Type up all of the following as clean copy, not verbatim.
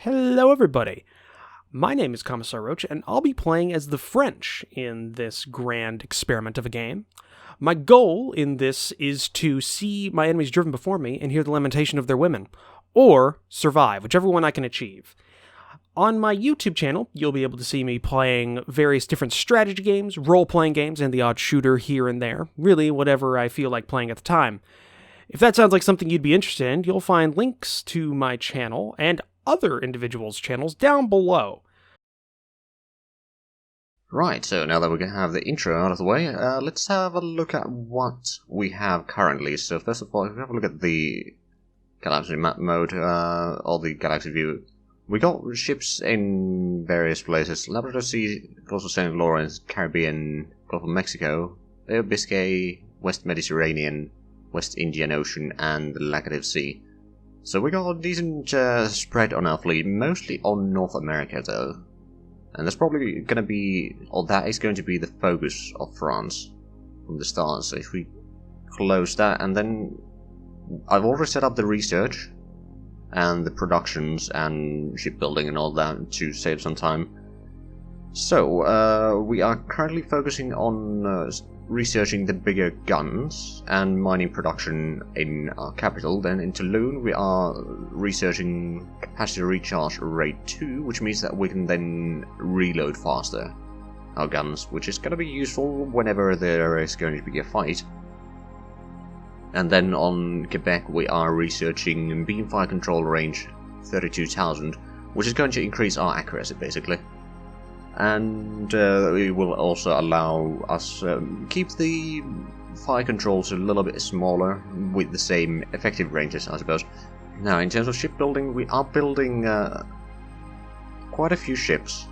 Hello everybody, my name is Commissar Roach, and I'll be playing as the French in this grand experiment of a game. My goal in this is to see my enemies driven before me and hear the lamentation of their women, or survive, whichever one I can achieve. On my YouTube channel, you'll be able to see me playing various different strategy games, role-playing games, and the odd shooter here and there, really whatever I feel like playing at the time. If that sounds like something you'd be interested in, you'll find links to my channel and other individuals' channels down below. Right, so now that we have the intro out of the way, let's have a look at what we have currently. So first of all, if we have a look at the Galaxy map mode, or the Galaxy view, we got ships in various places. Labrador Sea, Gulf of St. Lawrence, Caribbean, Gulf of Mexico, Bay of Biscay, West Mediterranean, West Indian Ocean, and the Lacative Sea. So we got a decent spread on our fleet, mostly on North America though. And that's probably going to be, or that is going to be the focus of France from the start. So if we close that, and then I've already set up the research and the productions and shipbuilding and all that to save some time. So we are currently focusing on researching the bigger guns and mining production in our capital. Then in Toulon we are researching capacity recharge rate 2, which means that we can then reload faster our guns, which is going to be useful whenever there is going to be a fight. And then on Quebec we are researching beamfire control range 32,000, which is going to increase our accuracy basically. And it will also allow us keep the fire controls a little bit smaller with the same effective ranges, I suppose. Now, in terms of shipbuilding, we are building quite a few ships,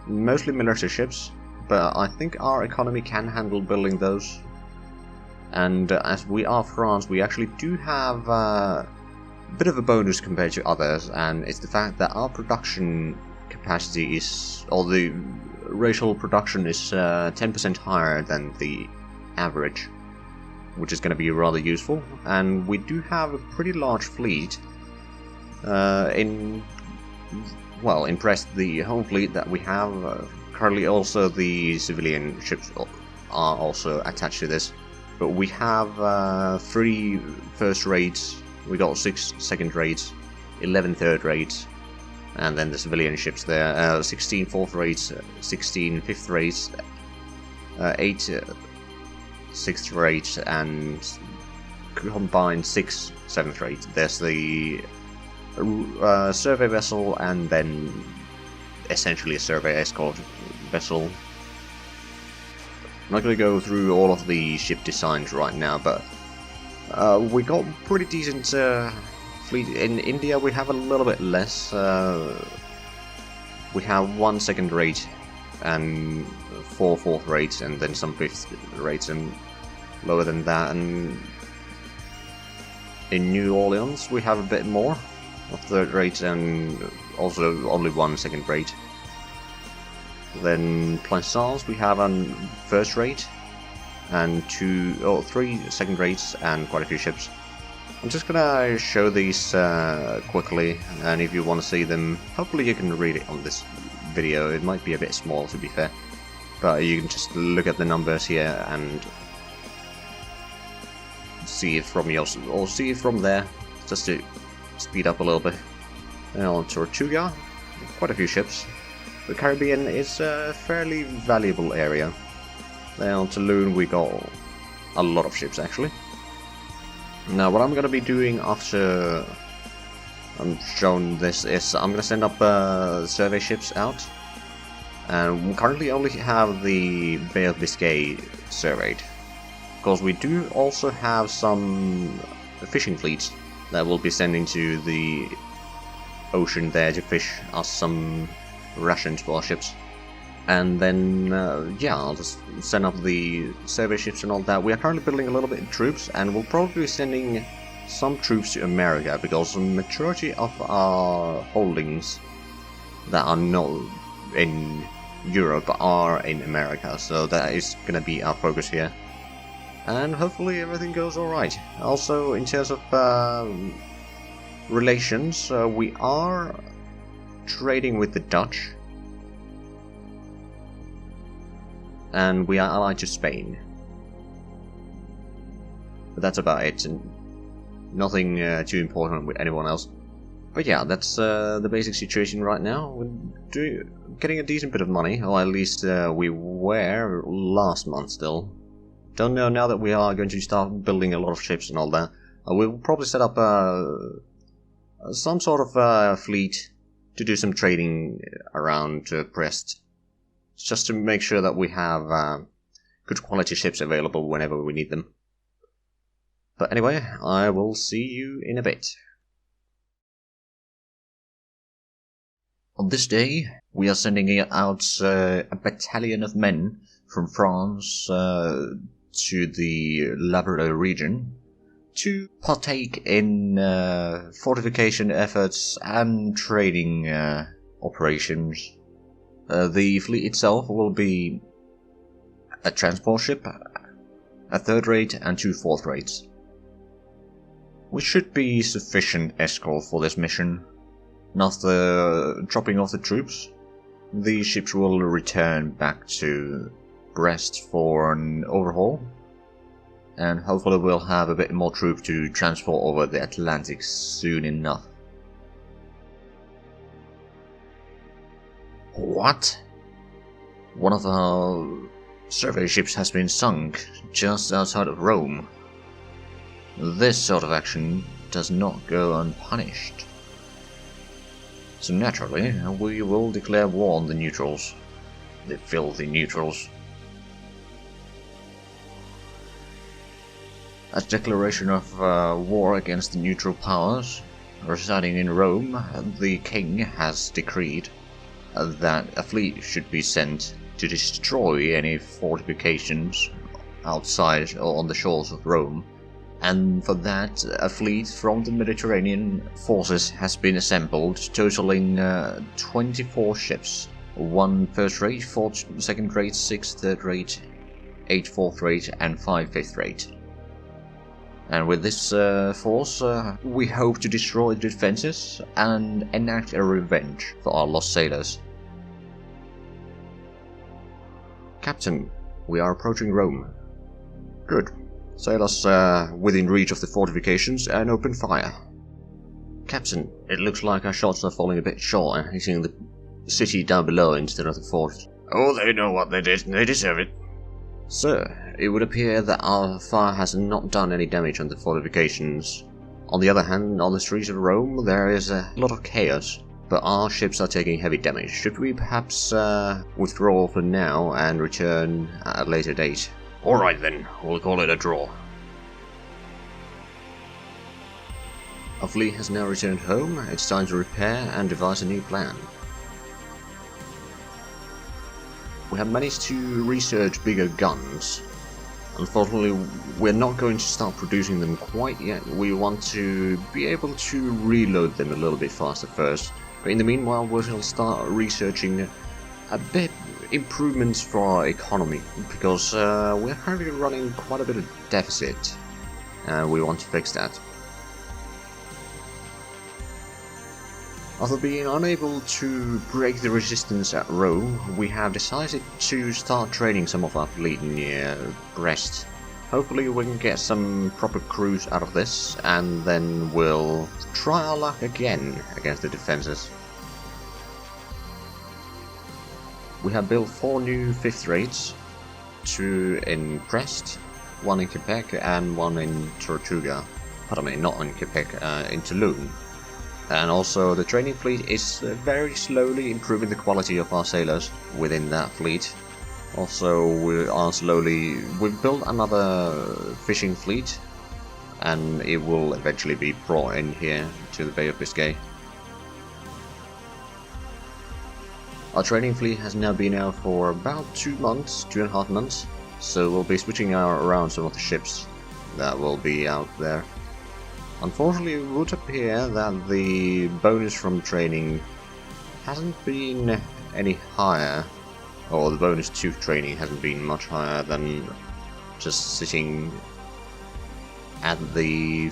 mostly military ships, but I think our economy can handle building those. And as we are France, we actually do have a bit of a bonus compared to others, and it's the fact that our production capacity is, or the racial production is 10% higher than the average, which is going to be rather useful. And we do have a pretty large fleet. Impressed the home fleet that we have. Currently also the civilian ships are also attached to this, but we have 3 first rates, we got 6 second rates, 11 third rates, and then the civilian ships there, 16 fourth rates, 16 fifth rates, 8 sixth rates, and combined 6 seventh rates. There's the survey vessel, and then essentially a survey escort vessel. I'm not going to go through all of the ship designs right now, but we got pretty decent fleet. In India we have a little bit less. We have 1 second rate and 4 fourth rates, and then some fifth rates and lower than that. And in New Orleans we have a bit more of third rates and also only 1 second rate. Then Plaisance we have on first rate and 3 second rates and quite a few ships. I'm just gonna show these quickly, and if you want to see them, hopefully you can read it on this video. It might be a bit small to be fair, but you can just look at the numbers here and see it from yours, or see it from there, just to speed up a little bit. And on Tortuga, quite a few ships. The Caribbean is a fairly valuable area. Then on Toulon we got a lot of ships actually. Now what I'm going to be doing after I'm shown this is I'm going to send up survey ships out. And we currently only have the Bay of Biscay surveyed, because we do also have some fishing fleets that will be sending to the ocean there to fish us some rations for our ships. And then, yeah, I'll just send up the survey ships and all that. We are currently building a little bit of troops, and we'll probably be sending some troops to America, because the majority of our holdings that are not in Europe are in America, so that is going to be our focus here. And hopefully everything goes alright. Also, in terms of relations, we are trading with the Dutch. And we are allied to Spain. But that's about it, and nothing too important with anyone else. But yeah, that's the basic situation right now. We're getting a decent bit of money, or at least we were last month still. Don't know now that we are going to start building a lot of ships and all that. We'll probably set up some sort of fleet to do some trading around Brest. Just to make sure that we have good quality ships available whenever we need them. But anyway, I will see you in a bit. On this day, we are sending out a battalion of men from France to the Labrador region to partake in fortification efforts and trading operations. The fleet itself will be a transport ship, a third rate, and 2 fourth rates, which should be sufficient escort for this mission. And after dropping off the troops, the ships will return back to Brest for an overhaul, and hopefully we'll have a bit more troops to transport over the Atlantic soon enough. What? One of our survey ships has been sunk just outside of Rome. This sort of action does not go unpunished. So naturally, we will declare war on the neutrals. The filthy neutrals. As declaration of war against the neutral powers residing in Rome, the king has decreed that a fleet should be sent to destroy any fortifications outside or on the shores of Rome, and for that a fleet from the Mediterranean forces has been assembled, totaling 24 ships, 1 first rate, 4 second rate, 6 third rate, 8 fourth rate, and 5 fifth rate. And with this force, we hope to destroy the defenses and enact a revenge for our lost sailors. Captain, we are approaching Rome. Good. Sail us within reach of the fortifications and open fire. Captain, it looks like our shots are falling a bit short and hitting the city down below instead of the fort. Oh, they know what they did. They deserve it. Sir, it would appear that our fire has not done any damage on the fortifications. On the other hand, on the streets of Rome there is a lot of chaos, but our ships are taking heavy damage. Should we perhaps withdraw for now and return at a later date? Alright then, we'll call it a draw. Our fleet has now returned home. It's time to repair and devise a new plan. We have managed to research bigger guns. Unfortunately, we're not going to start producing them quite yet. We want to be able to reload them a little bit faster first. But in the meanwhile, we'll start researching a bit improvements for our economy, because we're currently running quite a bit of deficit, and we want to fix that. After being unable to break the resistance at Rome, we have decided to start training some of our fleet near Brest. Hopefully we can get some proper crews out of this, and then we'll try our luck again against the defenses. We have built 4 new 5th rates, 2 in Brest, 1 in Quebec, and 1 in Tortuga. Pardon me, not in Quebec, in Toulon. And also the training fleet is very slowly improving the quality of our sailors within that fleet. Also we've built another fishing fleet, and it will eventually be brought in here to the Bay of Biscay. Our training fleet has now been out for about 2.5 months, so we'll be switching around some of the ships that will be out there. Unfortunately, it would appear that the bonus from training hasn't been any higher, or the bonus to training hasn't been much higher than just sitting at the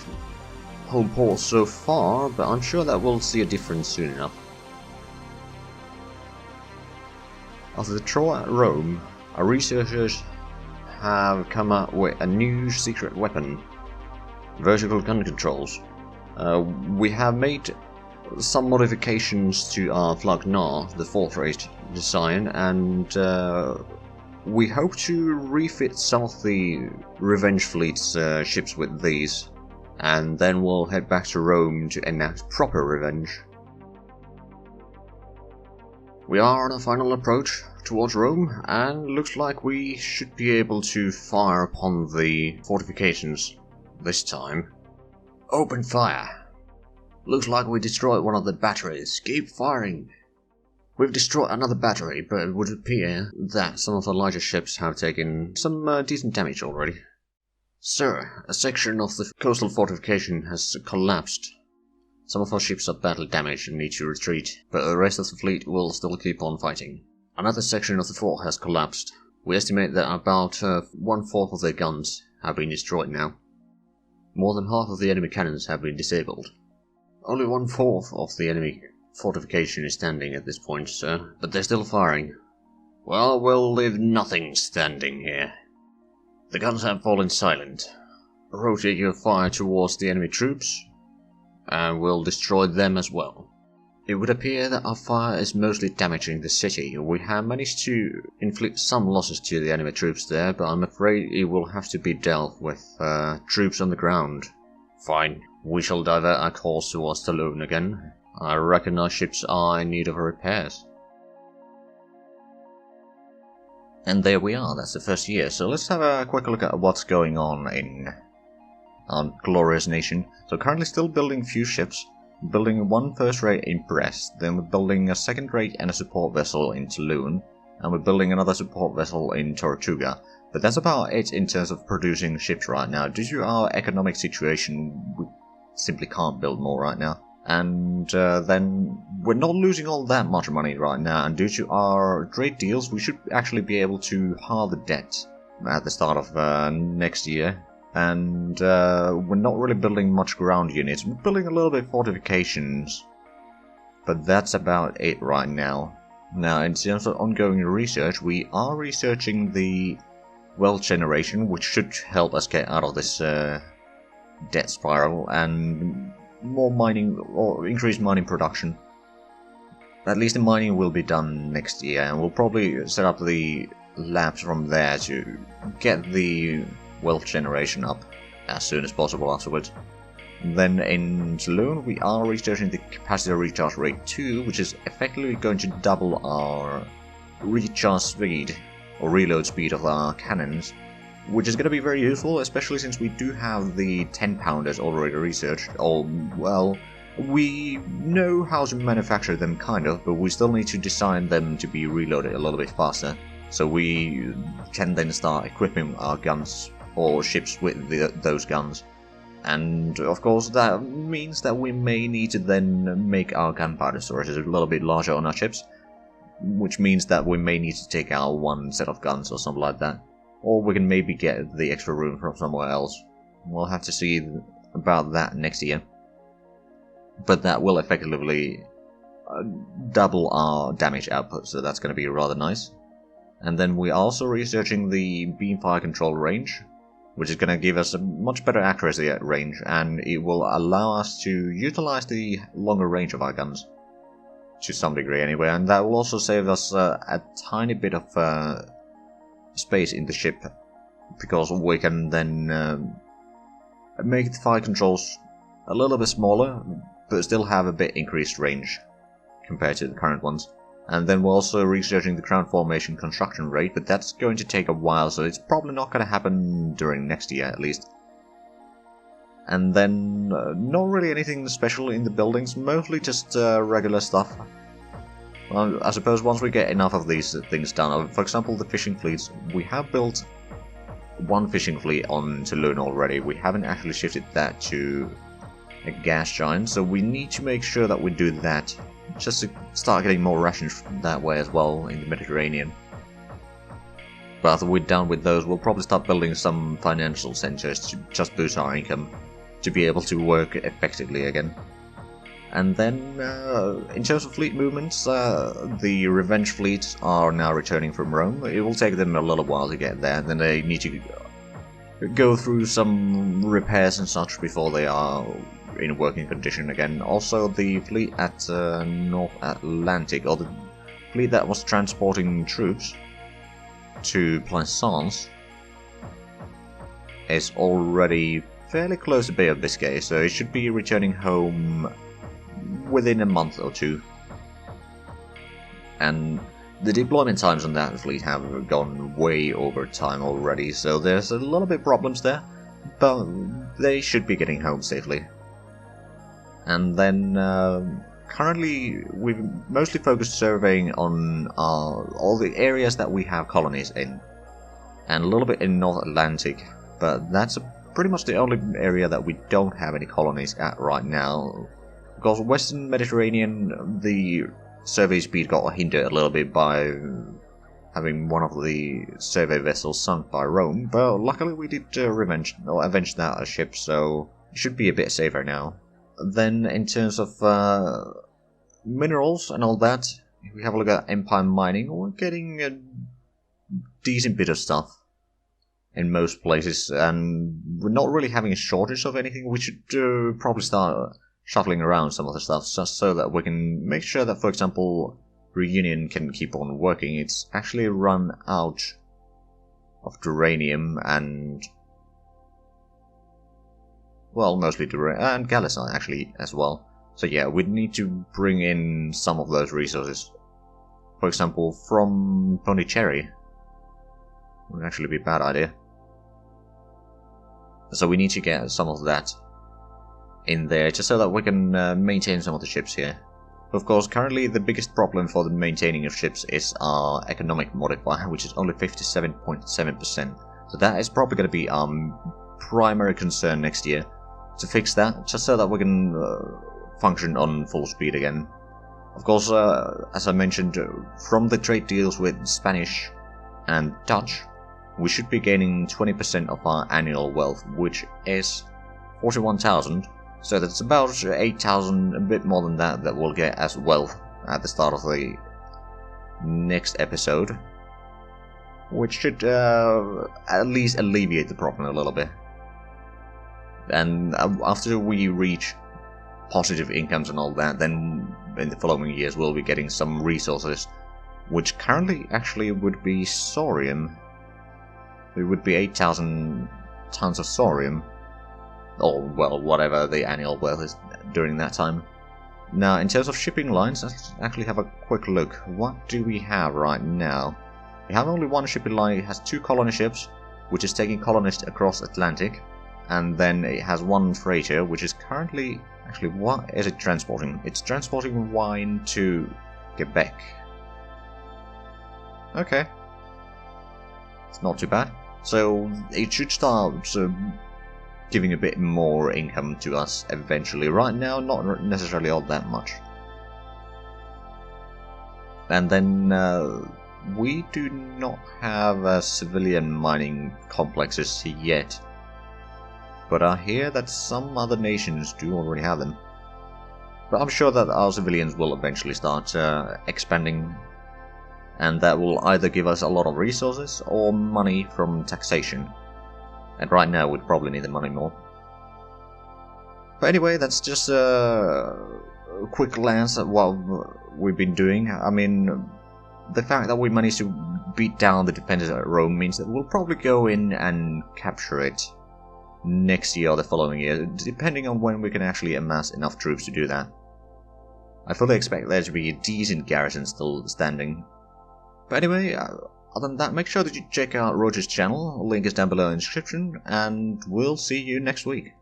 home port so far, but I'm sure that we'll see a difference soon enough. After the trial at Rome, our researchers have come up with a new secret weapon, vertical gun controls. We have made some modifications to our Flagnar, the 4th rate design, and we hope to refit some of the Revenge Fleet's ships with these, and then we'll head back to Rome to enact proper revenge. We are on a final approach towards Rome, and looks like we should be able to fire upon the fortifications this time. Open fire! Looks like we destroyed one of the batteries. Keep firing! We've destroyed another battery, but it would appear that some of the larger ships have taken some decent damage already. Sir, a section of the coastal fortification has collapsed. Some of our ships are badly damaged and need to retreat, but the rest of the fleet will still keep on fighting. Another section of the fort has collapsed. We estimate that about 1/4 of their guns have been destroyed now. More than half of the enemy cannons have been disabled. Only 1/4 of the enemy fortification is standing at this point, sir, but they're still firing. Well, we'll leave nothing standing here. The guns have fallen silent. Rotate your fire towards the enemy troops, and we'll destroy them as well. It would appear that our fire is mostly damaging the city. We have managed to inflict some losses to the enemy troops there, but I'm afraid it will have to be dealt with troops on the ground. Fine, we shall divert our course towards Toulon again. I reckon our ships are in need of repairs. And there we are, that's the first year, so let's have a quick look at what's going on in our glorious nation. So currently still building a few ships, building one first-rate in Brest, then we're building a second-rate and a support vessel in Toulon, and we're building another support vessel in Tortuga. But that's about it in terms of producing ships right now. Due to our economic situation, we simply can't build more right now. And then we're not losing all that much money right now, and due to our trade deals, we should actually be able to halve the debt at the start of next year. And we're not really building much ground units. We're building a little bit of fortifications, but that's about it right now. Now, in terms of ongoing research, we are researching the wealth generation, which should help us get out of this debt spiral, and more mining, or increased mining production. At least the mining will be done next year, and we'll probably set up the labs from there to get the wealth generation up as soon as possible afterwards. Then in Toulon we are researching the capacity recharge rate 2, which is effectively going to double our recharge speed, or reload speed of our cannons, which is going to be very useful, especially since we do have the 10-pounders already researched. Or, well, we know how to manufacture them kind of, but we still need to design them to be reloaded a little bit faster, so we can then start equipping our guns or ships with those guns. And of course that means that we may need to then make our gunpowder storages a little bit larger on our ships, which means that we may need to take out one set of guns or something like that. Or we can maybe get the extra room from somewhere else. We'll have to see about that next year. But that will effectively double our damage output, so that's going to be rather nice. And then we're also researching the beam fire control range, which is going to give us a much better accuracy at range, and it will allow us to utilize the longer range of our guns. To some degree anyway, and that will also save us a tiny bit of space in the ship, because we can then make the fire controls a little bit smaller, but still have a bit increased range compared to the current ones. And then we're also researching the crown formation construction rate, but that's going to take a while, so it's probably not going to happen during next year at least. And then not really anything special in the buildings, mostly just regular stuff. Well, I suppose once we get enough of these things done, for example the fishing fleets, we have built one fishing fleet on Toulon already. We haven't actually shifted that to a gas giant, so we need to make sure that we do that, just to start getting more rations that way as well in the Mediterranean. But after we're done with those, we'll probably start building some financial centers to just boost our income, to be able to work effectively again. And then, in terms of fleet movements, the revenge fleets are now returning from Rome. It will take them a little while to get there, then they need to go through some repairs and such before they are in working condition again. Also, the fleet at North Atlantic, or the fleet that was transporting troops to Plaisance, is already fairly close to Bay of Biscay, so it should be returning home within a month or two. And the deployment times on that fleet have gone way over time already, so there's a little bit problems there, but they should be getting home safely. And then currently we've mostly focused surveying on all the areas that we have colonies in, and a little bit in North Atlantic, but that's pretty much the only area that we don't have any colonies at right now. Because Western Mediterranean, the survey speed got hindered a little bit by having one of the survey vessels sunk by Rome, but luckily we did avenge that ship, so it should be a bit safer now. Then in terms of minerals and all that, if we have a look at Empire Mining, we're getting a decent bit of stuff in most places, and we're not really having a shortage of anything. We should probably start shuffling around some of the stuff just so that we can make sure that, for example, Reunion can keep on working. It's actually run out of duranium and, well, mostly duranium and Gallicite actually as well. So yeah, we'd need to bring in some of those resources. For example, from Pondicherry. Would actually be a bad idea. So we need to get some of that in there, just so that we can maintain some of the ships here. Of course, currently the biggest problem for the maintaining of ships is our economic modifier, which is only 57.7%. So that is probably going to be our primary concern next year, to fix that, just so that we can function on full speed again. Of course, as I mentioned, from the trade deals with Spanish and Dutch, we should be gaining 20% of our annual wealth, which is 41,000. So that's about 8,000, a bit more than that we'll get as wealth at the start of the next episode. Which should at least alleviate the problem a little bit. And after we reach positive incomes and all that, then in the following years we'll be getting some resources, which currently actually would be Saurium. It would be 8,000 tons of Saurium. Or, well, whatever the annual wealth is during that time. Now, in terms of shipping lines, let's actually have a quick look. What do we have right now? We have only one shipping line. It has 2 colony ships, which is taking colonists across Atlantic. And then it has 1 freighter, which is currently... Actually, what is it transporting? It's transporting wine to Quebec. Okay. It's not too bad. So, it should start... giving a bit more income to us eventually. Right now, not necessarily all that much. And then we do not have civilian mining complexes yet, but I hear that some other nations do already have them. But I'm sure that our civilians will eventually start expanding, and that will either give us a lot of resources or money from taxation. And right now we'd probably need the money more. But anyway, that's just a quick glance at what we've been doing. I mean, the fact that we managed to beat down the defenders at Rome means that we'll probably go in and capture it next year or the following year, depending on when we can actually amass enough troops to do that. I fully expect there to be a decent garrison still standing. But anyway, other than that, make sure that you check out Roach's channel, link is down below in the description, and we'll see you next week.